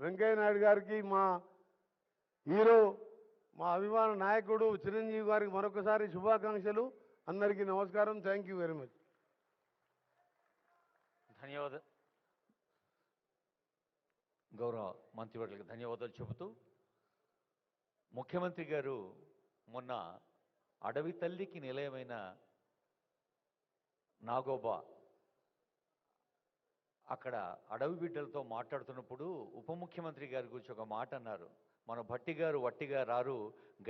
Speaker 5: వెంకయ్య నాయుడు గారికి మా హీరో మా అభిమాన నాయకుడు చిరంజీవి గారికి మరొకసారి శుభాకాంక్షలు అందరికీ నమస్కారం థ్యాంక్ యూ వెరీ మచ్
Speaker 3: ధన్యవాదాలు గౌరవ మంత్రివర్యులకు ధన్యవాదాలు చెబుతూ ముఖ్యమంత్రి గారు మొన్న అడవి తల్లికి నిలయమైన నాగోబా అక్కడ అడవి బిడ్డలతో మాట్లాడుతున్నప్పుడు ఉప ముఖ్యమంత్రి గారి గురించి ఒక మాట అన్నారు, మన భట్టి గారు వట్టిగా రారు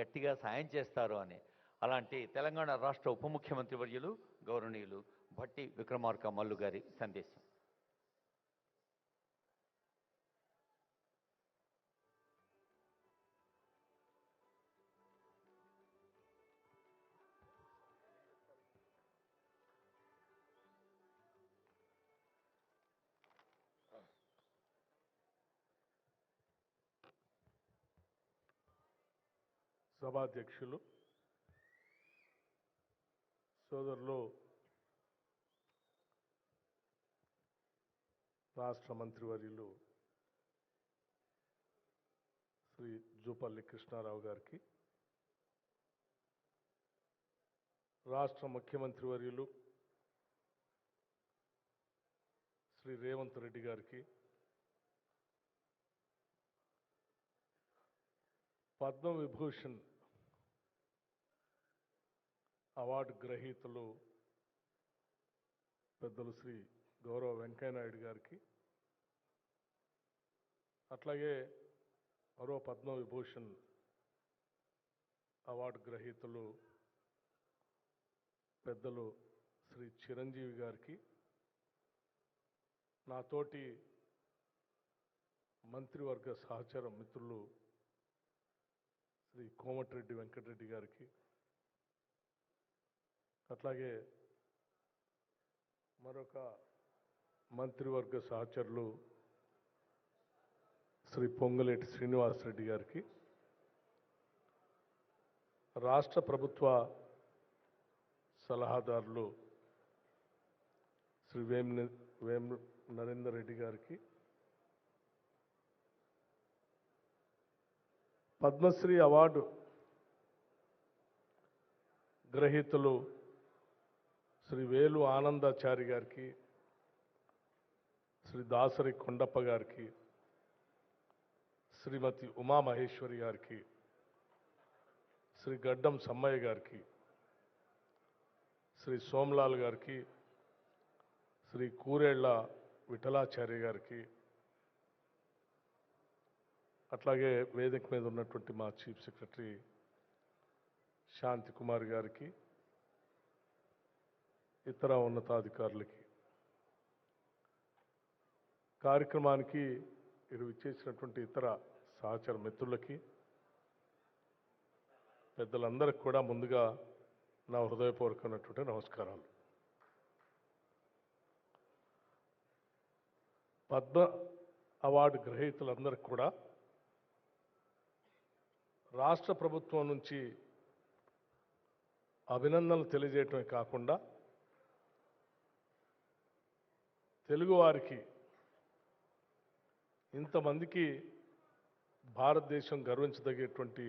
Speaker 3: గట్టిగా సాయం చేస్తారు అని. అలాంటి తెలంగాణ రాష్ట్ర ఉప ముఖ్యమంత్రి వర్యులు గౌరవనీయులు భట్టి విక్రమార్క మల్లు గారి సందేశం.
Speaker 6: సభాధ్యక్షులు సోదరులు రాష్ట్ర మంత్రివర్యులు శ్రీ జూపల్లి కృష్ణారావు గారికి, రాష్ట్ర ముఖ్యమంత్రి వర్యులు శ్రీ రేవంత్ రెడ్డి గారికి, పద్మవిభూషణ్ అవార్డు గ్రహీతలు పెద్దలు శ్రీ గౌరవ వెంకయ్య నాయుడు గారికి, అట్లాగే మరో పద్మవిభూషణ్ అవార్డు గ్రహీతలు పెద్దలు శ్రీ చిరంజీవి గారికి, నాతోటి మంత్రివర్గ సహచర మిత్రులు శ్రీ కోమటిరెడ్డి వెంకటరెడ్డి గారికి, అట్లాగే మరొక మంత్రివర్గ సహచరులు శ్రీ పొంగులేటి శ్రీనివాసరెడ్డి గారికి, రాష్ట్ర ప్రభుత్వ సలహాదారులు శ్రీ వేం నరేందర్ రెడ్డి గారికి, పద్మశ్రీ అవార్డు గ్రహీతలు శ్రీ వేలు ఆనందాచారి గారికి, శ్రీ దాసరి కొండప్ప గారికి, శ్రీమతి ఉమామహేశ్వరి గారికి, శ్రీ గడ్డం సమ్మయ్య గారికి, శ్రీ సోమలాల్ గారికి, శ్రీ కూరేళ్ల విఠలాచార్య గారికి, అట్లాగే వేదిక మీద ఉన్నటువంటి మా చీఫ్ సెక్రటరీ శాంతి కుమార్ గారికి, ఇతర ఉన్నతాధికారులకి, కార్యక్రమానికి ఇచ్చేసినటువంటి ఇతర సహచర మిత్రులకి, పెద్దలందరికీ కూడా ముందుగా నా హృదయపూర్వకమైనటువంటి నమస్కారాలు. పద్మ అవార్డు గ్రహీతలందరికీ కూడా రాష్ట్ర ప్రభుత్వం నుంచి అభినందనలు తెలియజేయటమే కాకుండా తెలుగువారికి ఇంతమందికి భారతదేశం గర్వించదగేటువంటి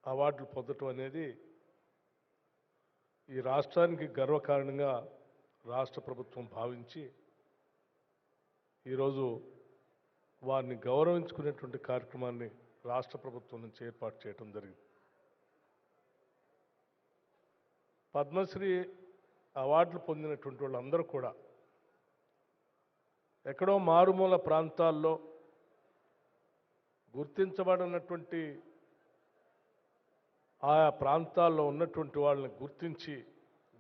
Speaker 6: అవార్డులు పొందటం అనేది ఈ రాష్ట్రానికి గర్వకారణంగా రాష్ట్ర ప్రభుత్వం భావించి ఈరోజు వారిని గౌరవించుకునేటువంటి కార్యక్రమాన్ని రాష్ట్ర ప్రభుత్వం నుంచి ఏర్పాటు చేయడం జరిగింది. పద్మశ్రీ అవార్డులు పొందినటువంటి వాళ్ళందరూ కూడా ఎక్కడో మారుమూల ప్రాంతాల్లో గుర్తించబడినటువంటి ఆయా ప్రాంతాల్లో ఉన్నటువంటి వాళ్ళని గుర్తించి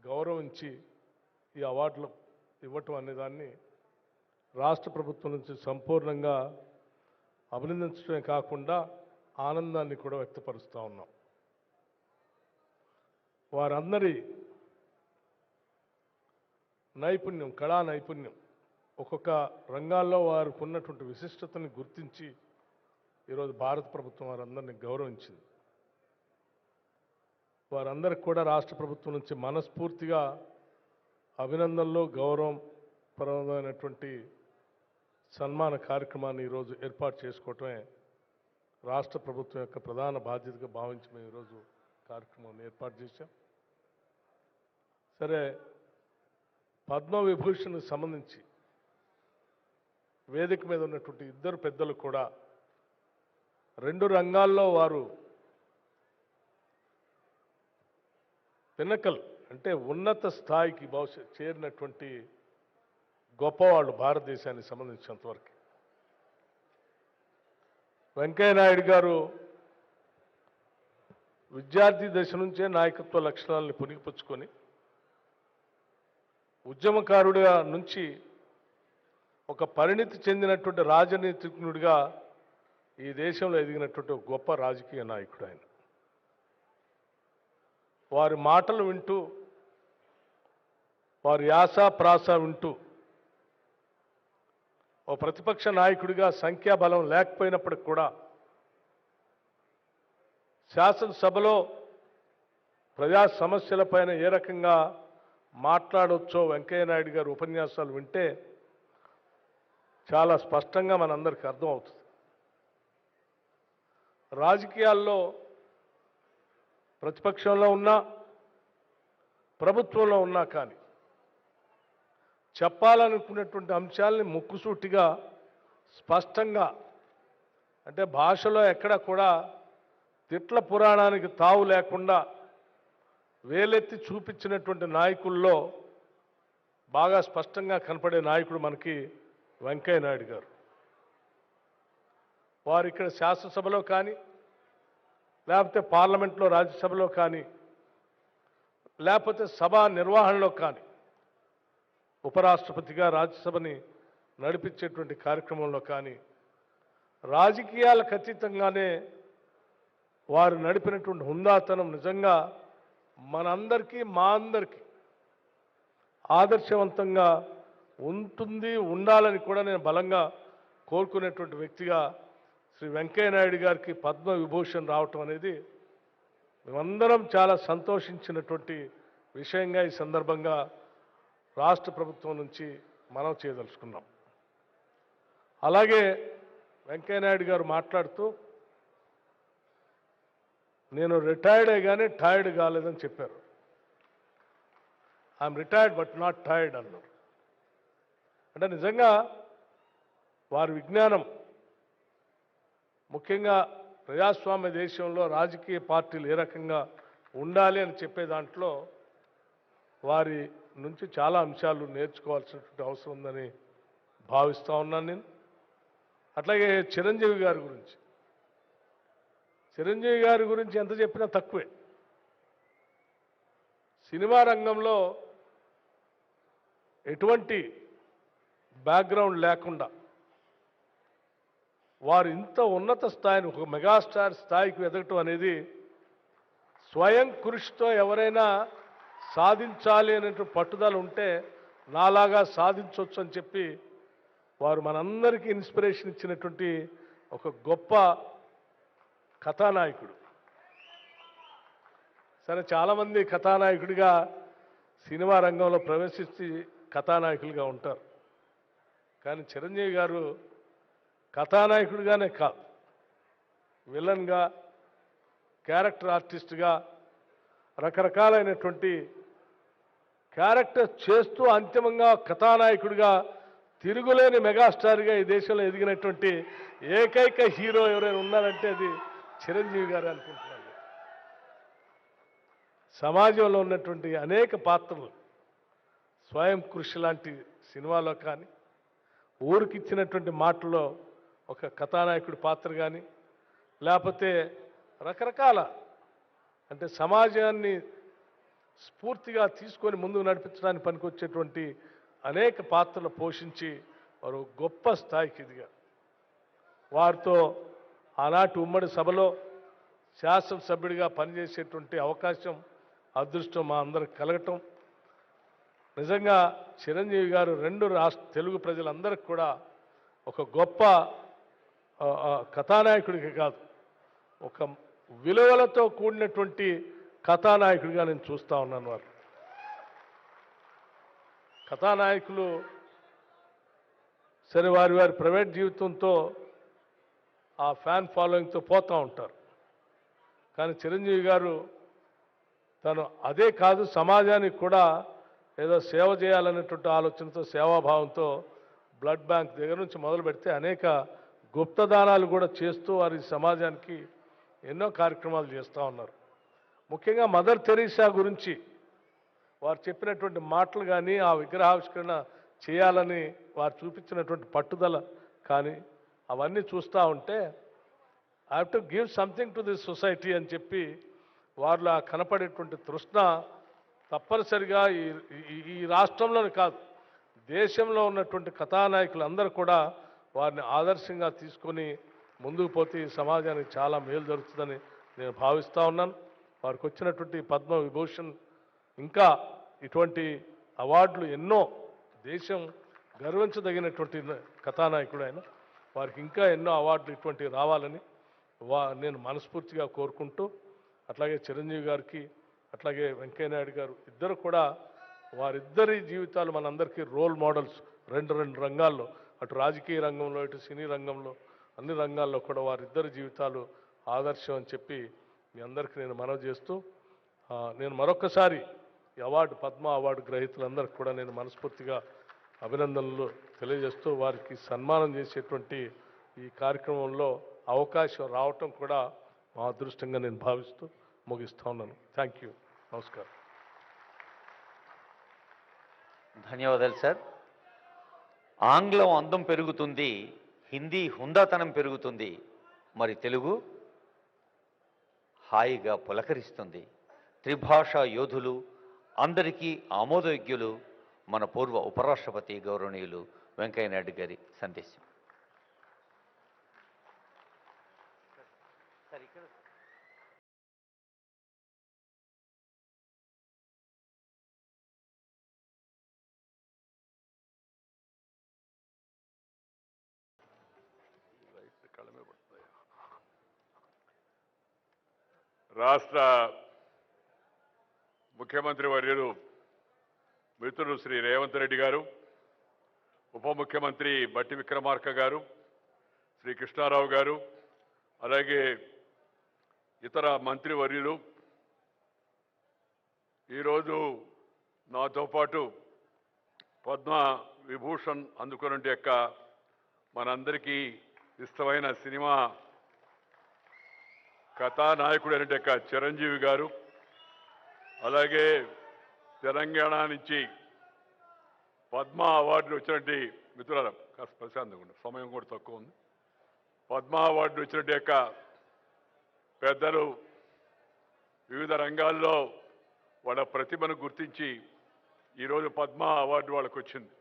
Speaker 6: గౌరవించి ఈ అవార్డులు ఇవ్వటం అనేదాన్ని రాష్ట్ర ప్రభుత్వం నుంచి సంపూర్ణంగా అభినందించడమే కాకుండా ఆనందాన్ని కూడా వ్యక్తపరుస్తూ ఉన్నాం. వారందరి నైపుణ్యం, కళా నైపుణ్యం, ఒక్కొక్క రంగాల్లో వారికి ఉన్నటువంటి విశిష్టతని గుర్తించి ఈరోజు భారత ప్రభుత్వం వారందరినీ గౌరవించింది. వారందరికి కూడా రాష్ట్ర ప్రభుత్వం నుంచి మనస్ఫూర్తిగా అభినందనలు, గౌరవపరమైనటువంటి సన్మాన కార్యక్రమాన్ని ఈరోజు ఏర్పాటు చేసుకోవటమే రాష్ట్ర ప్రభుత్వం యొక్క ప్రధాన బాధ్యతగా భావించి మేము ఈరోజు కార్యక్రమాన్ని ఏర్పాటు చేశాం. సరే, పద్మవిభూషణ్కి సంబంధించి వేదిక మీద ఉన్నటువంటి ఇద్దరు పెద్దలు కూడా 2 రంగాల్లో వారు పిన్నకల్ అంటే ఉన్నత స్థాయికి చేరినటువంటి గొప్పవాళ్ళు భారతదేశానికి సంబంధించినంతవరకు. వెంకయ్యనాయుడు గారు విద్యార్థి దశ నుంచే నాయకత్వ లక్షణాలను పుణికిపుచ్చుకొని ఉద్యమకారుడిగా నుంచి ఒక పరిణితి చెందినటువంటి రాజనీతిజ్ఞుడిగా ఈ దేశంలో ఎదిగినటువంటి ఒక గొప్ప రాజకీయ నాయకుడు ఆయన. వారి మాటలు వింటూ, వారి యాస ప్రాస వింటూ ఓ ప్రతిపక్ష నాయకుడిగా సంఖ్యాబలం లేకపోయినప్పటికి కూడా శాసనసభలో ప్రజా సమస్యలపైన ఏ రకంగా మాట్లాడవచ్చో వెంకయ్యనాయుడు గారు ఉపన్యాసాలు వింటే చాలా స్పష్టంగా మనందరికీ అర్థమవుతుంది. రాజకీయాల్లో ప్రతిపక్షంలో ఉన్నా, ప్రభుత్వంలో ఉన్నా కానీ చెప్పాలనుకున్నటువంటి అంశాలని ముక్కుసూటిగా స్పష్టంగా, అంటే భాషలో ఎక్కడ కూడా తిట్ల పురాణానికి తావు లేకుండా వేలెత్తి చూపించినటువంటి నాయకుల్లో బాగా స్పష్టంగా కనపడే నాయకుడు మనకి వెంకయ్యనాయుడు గారు. వారు ఇక్కడ శాసనసభలో కానీ, లేకపోతే పార్లమెంట్లో రాజ్యసభలో కానీ, లేకపోతే సభా నిర్వహణలో కానీ, ఉపరాష్ట్రపతిగా రాజ్యసభని నడిపించేటువంటి కార్యక్రమంలో కానీ రాజకీయాలకు అతీతంగానే వారు నడిపినటువంటి హుందాతనం నిజంగా మనందరికీ, మా అందరికీ ఆదర్శవంతంగా ఉంటుంది, ఉండాలని కూడా నేను బలంగా కోరుకునేటువంటి వ్యక్తిగా శ్రీ వెంకయ్య నాయుడు గారికి పద్మ విభూషణ్ రావటం అనేది మేమందరం చాలా సంతోషించినటువంటి విషయంగా ఈ సందర్భంగా రాష్ట్ర ప్రభుత్వం నుంచి మనం చేయదలుచుకున్నాం. అలాగే వెంకయ్య నాయుడు గారు మాట్లాడుతూ నేను రిటైర్డే కానీ టైర్డ్ కాలేదని చెప్పారు. I'm retired but not tired అన్నారు. అంటే నిజంగా వారి విజ్ఞానం, ముఖ్యంగా ప్రజాస్వామ్య దేశంలో రాజకీయ పార్టీలు ఏ రకంగా ఉండాలి అని చెప్పే దాంట్లో వారి నుంచి చాలా అంశాలు నేర్చుకోవాల్సినటువంటి అవసరం ఉందని భావిస్తూ ఉన్నాను నేను. అట్లాగే చిరంజీవి గారి గురించి ఎంత చెప్పినా తక్కువే. సినిమా రంగంలో ఎటువంటి బ్యాక్గ్రౌండ్ లేకుండా వారు ఇంత ఉన్నత స్థాయిని, ఒక మెగాస్టార్ స్థాయికి ఎదగటం అనేది స్వయం కృషితో ఎవరైనా సాధించాలి అనేటువంటి పట్టుదల ఉంటే నాలాగా సాధించవచ్చు అని చెప్పి వారు మనందరికీ ఇన్స్పిరేషన్ ఇచ్చినటువంటి ఒక గొప్ప కథానాయకుడు. సరే, చాలామంది కథానాయకుడిగా సినిమా రంగంలో ప్రవేశించి కథానాయకులుగా ఉంటారు. కానీ చిరంజీవి గారు కథానాయకుడిగానే కాదు, విలన్గా, క్యారెక్టర్ ఆర్టిస్ట్గా రకరకాలైనటువంటి క్యారెక్టర్ చేస్తూ అంతిమంగా కథానాయకుడిగా తిరుగులేని మెగాస్టార్గా ఈ దేశంలో ఎదిగినటువంటి ఏకైక హీరో ఎవరైనా ఉన్నారంటే అది చిరంజీవి గారు అనుకుంటున్నాను. సమాజంలో ఉన్నటువంటి అనేక పాత్రలు, స్వయం కృషి లాంటి సినిమాలో కానీ, ఊరికిచ్చినటువంటి మాటల్లో ఒక కథానాయకుడి పాత్ర కానీ, లేకపోతే రకరకాల, అంటే సమాజాన్ని స్ఫూర్తిగా తీసుకొని ముందుకు నడిపించడానికి పనికొచ్చేటువంటి అనేక పాత్రలు పోషించి వారు గొప్ప స్థాయికి ఎదిగారు. వారితో ఆనాటి ఉమ్మడి సభలో శాసనసభ్యుడిగా పనిచేసేటువంటి అవకాశం, అదృష్టం మా అందరికి కలగటం, నిజంగా చిరంజీవి గారు తెలుగు ప్రజలందరికీ కూడా ఒక గొప్ప కథానాయకుడికి కాదు, ఒక విలువలతో కూడినటువంటి కథానాయకుడిగా నేను చూస్తూ ఉన్నాను. వారు కథానాయకులు సరే వారి ప్రైవేట్ జీవితంతో ఆ ఫ్యాన్ ఫాలోయింగ్తో పోతూ ఉంటారు. కానీ చిరంజీవి గారు తను అదే కాదు, సమాజానికి కూడా ఏదో సేవ చేయాలనేటువంటి ఆలోచనతో, సేవాభావంతో బ్లడ్ బ్యాంక్ దగ్గర నుంచి మొదలు పెడితే అనేక గుప్తదానాలు కూడా చేస్తూ వారి సమాజానికి ఎన్నో కార్యక్రమాలు చేస్తూ ఉన్నారు. ముఖ్యంగా మదర్ తెరీసా గురించి వారు చెప్పినటువంటి మాటలు కానీ, ఆ విగ్రహావిష్కరణ చేయాలని వారు చూపించినటువంటి పట్టుదల కానీ, అవన్నీ చూస్తూ ఉంటే I have to give something to this society అని చెప్పి వారిలో కనపడేటువంటి తృష్ణ తప్పనిసరిగా ఈ రాష్ట్రంలోనే కాదు, దేశంలో ఉన్నటువంటి కథానాయకులందరూ కూడా వారిని ఆదర్శంగా తీసుకొని ముందుకు పోతే ఈ సమాజానికి చాలా మేలు జరుగుతుందని నేను భావిస్తూ ఉన్నాను. వారికి వచ్చినటువంటి పద్మ విభూషణ్, ఇంకా ఇటువంటి అవార్డులు ఎన్నో, దేశం గర్వించదగినటువంటి కథానాయకుడు ఆయన, వారికి ఇంకా ఎన్నో అవార్డులు ఇటువంటివి రావాలని నేను మనస్ఫూర్తిగా కోరుకుంటూ, అట్లాగే చిరంజీవి గారికి, అట్లాగే వెంకయ్య నాయుడు గారు ఇద్దరు కూడా, వారిద్దరి జీవితాలు మనందరికీ రోల్ మోడల్స్. రెండు రంగాల్లో, అటు రాజకీయ రంగంలో, ఇటు సినీ రంగంలో, అన్ని రంగాల్లో కూడా వారిద్దరి జీవితాలు ఆదర్శం అని చెప్పి మీ అందరికీ నేను మనవి చేస్తూ, నేను మరొకసారి ఈ పద్మ అవార్డు గ్రహీతలందరికీ కూడా నేను మనస్ఫూర్తిగా అభినందనలు తెలియజేస్తూ, వారికి సన్మానం చేసేటువంటి ఈ కార్యక్రమంలో అవకాశం రావటం కూడా మా అదృష్టంగా నేను భావిస్తూ ముగిస్తూ ఉన్నాను. Thank you. నమస్కారం.
Speaker 3: ధన్యవాదాలు సార్. ఆంగ్లం అందం పెరుగుతుంది, హిందీ హుందాతనం పెరుగుతుంది, మరి తెలుగు హాయిగా పులకరిస్తుంది. త్రిభాషా యోధులు, అందరికీ ఆమోదయోగ్యులు మన పూర్వ ఉపరాష్ట్రపతి గౌరవనీయులు వెంకయ్య నాయుడు గారి సందేశం.
Speaker 4: రాష్ట్ర ముఖ్యమంత్రి వర్యులు మిత్రులు శ్రీ రేవంత్ రెడ్డి గారు, ఉప ముఖ్యమంత్రి బట్టి విక్రమార్క గారు, శ్రీ కృష్ణారావు గారు, అలాగే ఇతర మంత్రివర్యులు ఈరోజు నాతో పాటు పద్మ విభూషణ్ అందుకున్నట్టు యొక్క మనందరికీ ఇష్టమైన సినిమా కథానాయకుడు అయిన యొక్క చిరంజీవి గారు, అలాగే తెలంగాణ నుంచి పద్మ అవార్డులు వచ్చినట్టు మిత్రుల కాస్త ప్రశాంతంగా ఉండే సమయం కూడా తక్కువ ఉంది. పద్మ అవార్డులు వచ్చినట్టు యొక్క పెద్దలు వివిధ రంగాల్లో వాళ్ళ ప్రతిభను గుర్తించి ఈరోజు పద్మ అవార్డు వాళ్ళకు వచ్చింది.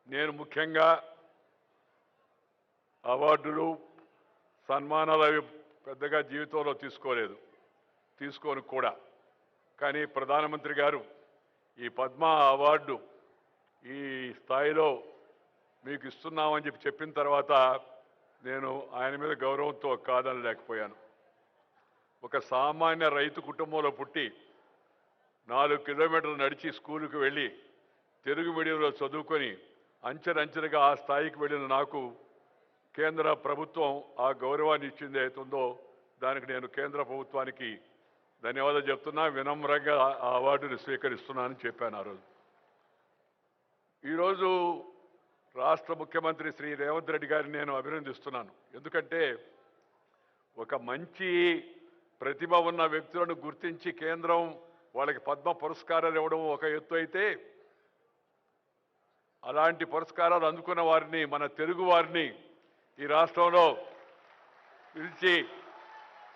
Speaker 4: నేను ముఖ్యంగా అవార్డులు సన్మానాలు అవి పెద్దగా జీవితంలో తీసుకోను కూడా. కానీ ప్రధానమంత్రి గారు ఈ పద్మ అవార్డు ఈ స్థాయిలో మీకు ఇస్తున్నామని చెప్పిన తర్వాత నేను ఆయన మీద గౌరవంతో కాదనలేకపోయాను. ఒక సామాన్య రైతు కుటుంబంలో పుట్టి 4 కిలోమీటర్లు నడిచి స్కూలుకు వెళ్ళి తెలుగు మీడియంలో చదువుకొని అంచెలంచెలుగా ఆ స్థాయికి వెళ్ళిన నాకు కేంద్ర ప్రభుత్వం ఆ గౌరవాన్ని ఇచ్చింది అవుతుందో దానికి నేను కేంద్ర ప్రభుత్వానికి ధన్యవాదాలు చెప్తున్నా. వినమ్రంగా ఆ అవార్డుని స్వీకరిస్తున్నానని చెప్పాను ఆ రోజు. ఈరోజు రాష్ట్ర ముఖ్యమంత్రి శ్రీ రేవంత్ రెడ్డి గారిని నేను అభినందిస్తున్నాను. ఎందుకంటే ఒక మంచి ప్రతిభ ఉన్న వ్యక్తులను గుర్తించి కేంద్రం వాళ్ళకి పద్మ పురస్కారాలు ఇవ్వడం ఒక ఎత్తు అయితే, అలాంటి పురస్కారాలు అందుకున్న వారిని, మన తెలుగు వారిని ఈ రాష్ట్రంలో పిలిచి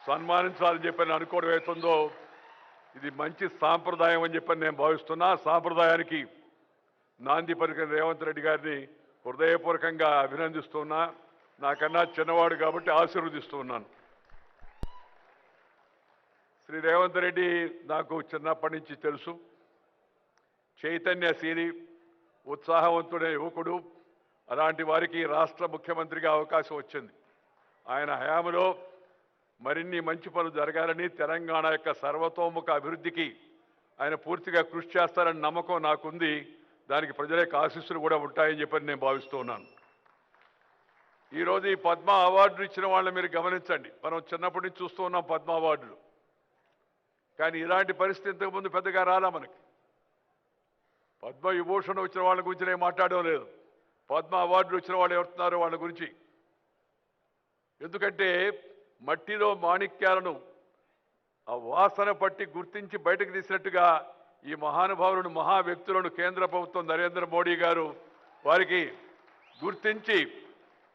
Speaker 4: సన్మానించాలని చెప్పని అనుకోవడం అవుతుందో ఇది మంచి సాంప్రదాయం అని చెప్పని నేను భావిస్తున్నా. సాంప్రదాయానికి నాంది పలికిన రేవంత్ రెడ్డి గారిని హృదయపూర్వకంగా అభినందిస్తున్నా. నాకన్నా చిన్నవాడు కాబట్టి ఆశీర్వదిస్తున్నాను. శ్రీ రేవంత్ రెడ్డి నాకు చిన్నప్పటి నుంచి తెలుసు. చైతన్యశీలి, ఉత్సాహవంతుడైన యువకుడు. అలాంటి వారికి రాష్ట్ర ముఖ్యమంత్రిగా అవకాశం వచ్చింది. ఆయన హయాంలో మరిన్ని మంచి పనులు జరగాలని, తెలంగాణ యొక్క సర్వతోముఖ అభివృద్ధికి ఆయన పూర్తిగా కృషి చేస్తారని నమ్మకం నాకుంది. దానికి ప్రజల యొక్క ఆశీస్సులు కూడా ఉంటాయని చెప్పని నేను భావిస్తూ ఉన్నాను. ఈరోజు ఈ పద్మ అవార్డులు ఇచ్చిన వాళ్ళని మీరు గమనించండి. మనం చిన్నప్పటి నుంచి చూస్తూ ఉన్నాం పద్మ అవార్డులు. కానీ ఇలాంటి పరిస్థితి ఇంతకుముందు పెద్దగా రాలా మనకి. పద్మ విభూషణ్ వచ్చిన వాళ్ళ గురించి నేను మాట్లాడడం లేదు. పద్మ అవార్డులు వచ్చిన వాళ్ళు ఎవరుతున్నారో వాళ్ళ గురించి. ఎందుకంటే మట్టిలో మాణిక్యాలను ఆ వాసన పట్టి గుర్తించి బయటకు తీసినట్టుగా ఈ మహానుభావులను, మహా వ్యక్తులను కేంద్ర ప్రభుత్వం నరేంద్ర మోడీ గారు వారికి గుర్తించి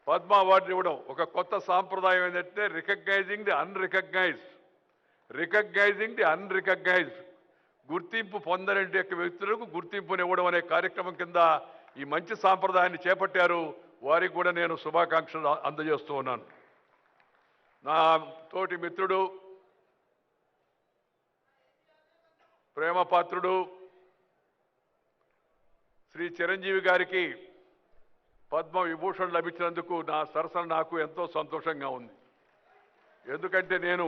Speaker 4: పద్మ అవార్డు ఇవ్వడం ఒక కొత్త సాంప్రదాయం. ఏంటంటే రికగ్నైజింగ్ ది అన్రికగ్నైజ్డ్, గుర్తింపు పొందని వ్యక్తులకు గుర్తింపునివ్వడం అనే కార్యక్రమం కింద ఈ మంచి సాంప్రదాయాన్ని చేపట్టారు. వారికి కూడా నేను శుభాకాంక్షలు అందజేస్తూ ఉన్నాను. నా తోటి మిత్రుడు, ప్రేమపాత్రుడు శ్రీ చిరంజీవి గారికి పద్మ విభూషణ్ లభించినందుకు నాకు ఎంతో సంతోషంగా ఉంది. ఎందుకంటే నేను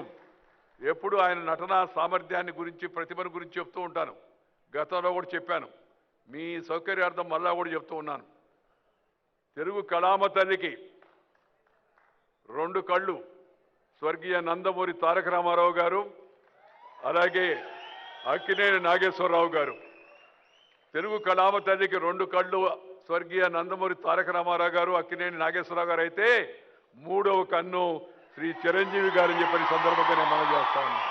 Speaker 4: ఎప్పుడు ఆయన నటనా సామర్థ్యాన్ని గురించి, ప్రతిభను గురించి చెప్తూ ఉంటాను. గతంలో కూడా చెప్పాను, మీ సౌకర్యార్థం మళ్ళా కూడా చెప్తూ ఉన్నాను. తెలుగు కళామ తల్లికి 2 కళ్ళు స్వర్గీయ నందమూరి తారక రామారావు గారు, అలాగే అక్కినేని నాగేశ్వరరావు గారు. తెలుగు కళామ తల్లికి 2 కళ్ళు స్వర్గీయ నందమూరి తారక రామారావు గారు, అక్కినేని నాగేశ్వరరావు గారు అయితే 3వ కన్ను శ్రీ చిరంజీవి గారని చెప్పని సందర్భంగా నేను మనం చేస్తా ఉన్నాను.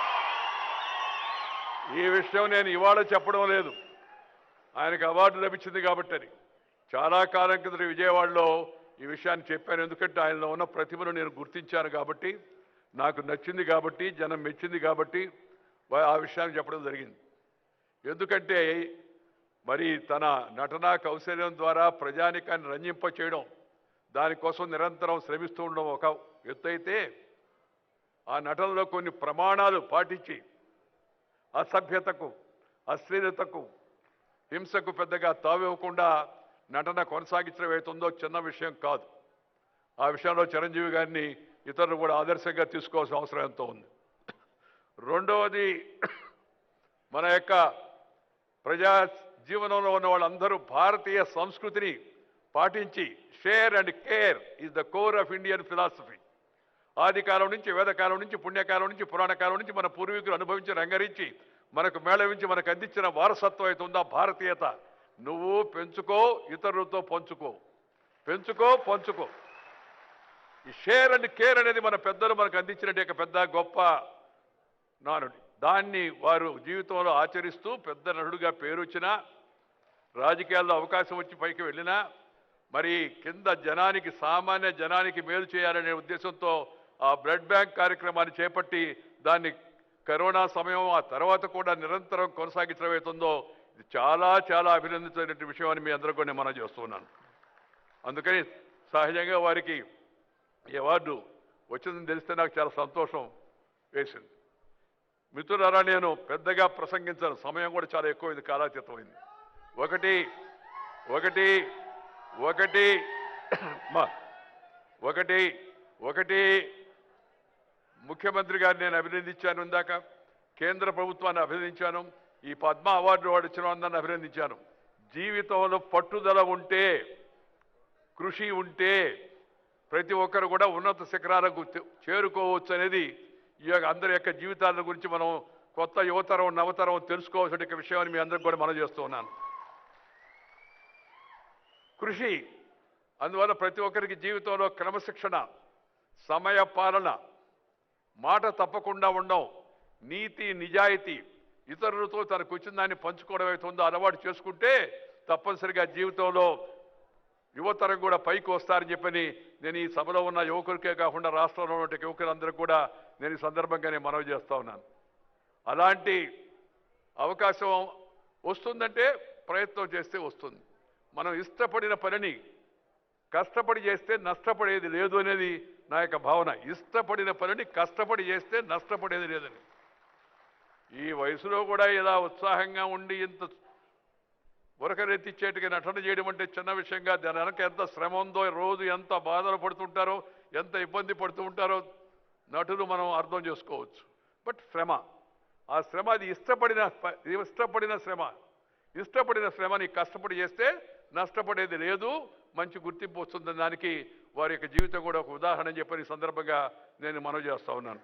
Speaker 4: ఈ విషయం నేను ఇవాళ చెప్పడం లేదు, ఆయనకు అవార్డు లభించింది కాబట్టి అని. చాలా కాలం కింద విజయవాడలో ఈ విషయాన్ని చెప్పాను. ఎందుకంటే ఆయనలో ఉన్న ప్రతిభను నేను గుర్తించాను కాబట్టి, నాకు నచ్చింది కాబట్టి, జనం మెచ్చింది కాబట్టి ఆ విషయాన్ని చెప్పడం జరిగింది. ఎందుకంటే మరి తన నటనా కౌశల్యం ద్వారా ప్రజానికాన్ని రంజింప చేయడం, దానికోసం నిరంతరం శ్రమిస్తూ ఉండడం ఒక ఎత్తు అయితే, ఆ నటనలో కొన్ని ప్రమాణాలు పాటించి అసభ్యతకు, అశ్లీలతకు, హింసకు పెద్దగా తావివ్వకుండా నటన కొనసాగించడం అవుతుందో చిన్న విషయం కాదు.
Speaker 7: ఆ విషయంలో చిరంజీవి గారిని ఇతరులు కూడా ఆదర్శంగా తీసుకోవాల్సిన అవసరం ఎంతో ఉంది. రెండవది, మన యొక్క ప్రజా జీవనంలో ఉన్న వాళ్ళందరూ భారతీయ సంస్కృతిని పాటించి share and care is the core of Indian philosophy. ఆది కాలం నుంచి, వేదకాలం నుంచి, పుణ్యకాలం నుంచి, పురాణ కాలం నుంచి మన పూర్వీకులు అనుభవించి రంగరించి మనకు మేళవించి మనకు అందించిన వారసత్వం అయితే ఉందా భారతీయత, నువ్వు పెంచుకో, ఇతరులతో పంచుకో, పెంచుకో, పంచుకో. ఈ షేర్ అండ్ కేర్ అనేది మన పెద్దలు మనకు అందించినట్టు పెద్ద గొప్ప నానుడి. దాన్ని వారు జీవితంలో ఆచరిస్తూ పెద్ద నటుడుగా పేరు వచ్చినా, రాజకీయాల్లో అవకాశం వచ్చి పైకి వెళ్ళినా, మరి కింద జనానికి, సామాన్య జనానికి మేలు చేయాలనే ఉద్దేశంతో ఆ బ్లడ్ బ్యాంక్ కార్యక్రమాన్ని చేపట్టి దాన్ని కరోనా సమయం ఆ తర్వాత కూడా నిరంతరం కొనసాగించడం అవుతుందో ఇది చాలా చాలా అభినందించిన విషయం అని మీ అందరూ కూడా నేను మనం చేస్తున్నాను. అందుకని సహజంగా వారికి ఈ అవార్డు వచ్చిందని తెలిస్తే నాకు చాలా సంతోషం వేసింది. మిత్రులారా, నేను పెద్దగా ప్రసంగించాను, సమయం కూడా చాలా ఎక్కువైంది, కాలాతీతమైంది. ఒకటి ఒకటి ఒకటి ఒకటి ఒకటి ముఖ్యమంత్రి గారిని నేను అభినందించాను, ఇందాక కేంద్ర ప్రభుత్వాన్ని అభినందించాను, ఈ పద్మ అవార్డు వాడు ఇచ్చిన అందరిని అభినందించాను. జీవితంలో పట్టుదల ఉంటే, కృషి ఉంటే ప్రతి ఒక్కరు కూడా ఉన్నత శిఖరాలకు చేరుకోవచ్చు అనేది ఈ యొక్క అందరి యొక్క జీవితాల గురించి మనం కొత్త యువతరం, నవతరం తెలుసుకోవాల్సిన విషయాన్ని మీ అందరికి కూడా మనం చేస్తూ ఉన్నాను. కృషి, అందువల్ల ప్రతి ఒక్కరికి జీవితంలో క్రమశిక్షణ, సమయ పాలన, మాట తప్పకుండా ఉండడం, నీతి నిజాయితీ, ఇతరులతో తనకు వచ్చిన దాన్ని పంచుకోవడం అవుతుందో అలవాటు చేసుకుంటే తప్పనిసరిగా జీవితంలో యువతరం కూడా పైకి వస్తారని చెప్పని నేను ఈ సభలో ఉన్న యువకులకే కాకుండా రాష్ట్రంలో ఉన్న యువకులందరూ కూడా నేను ఈ సందర్భంగా నేను మనవి చేస్తూ ఉన్నాను. అలాంటి అవకాశం వస్తుందంటే ప్రయత్నం చేస్తే వస్తుంది. మనం ఇష్టపడిన పనిని కష్టపడి చేస్తే నష్టపడేది లేదు అనేది నా యొక్క భావన. ఇష్టపడిన పనిని కష్టపడి చేస్తే నష్టపడేది లేదని. ఈ వయసులో కూడా ఇలా ఉత్సాహంగా ఉండి ఇంత ఉరకరెత్తిచ్చేట్టుగా నటన చేయడం అంటే చిన్న విషయంగా, దాని వెనక ఎంత శ్రమ ఉందో, రోజు ఎంత బాధలు పడుతుంటారో, ఎంత ఇబ్బంది పడుతూ ఉంటారో నటులు మనం అర్థం చేసుకోవచ్చు. బట్ శ్రమ, ఆ శ్రమ అది ఇష్టపడిన శ్రమ. ఇష్టపడిన శ్రమని కష్టపడి చేస్తే నష్టపడేది లేదు, మంచి గుర్తింపు వస్తుంది. దానికి వారి యొక్క జీవితం కూడా ఒక ఉదాహరణ చెప్పని సందర్భంగా నేను మనవి చేస్తా ఉన్నాను.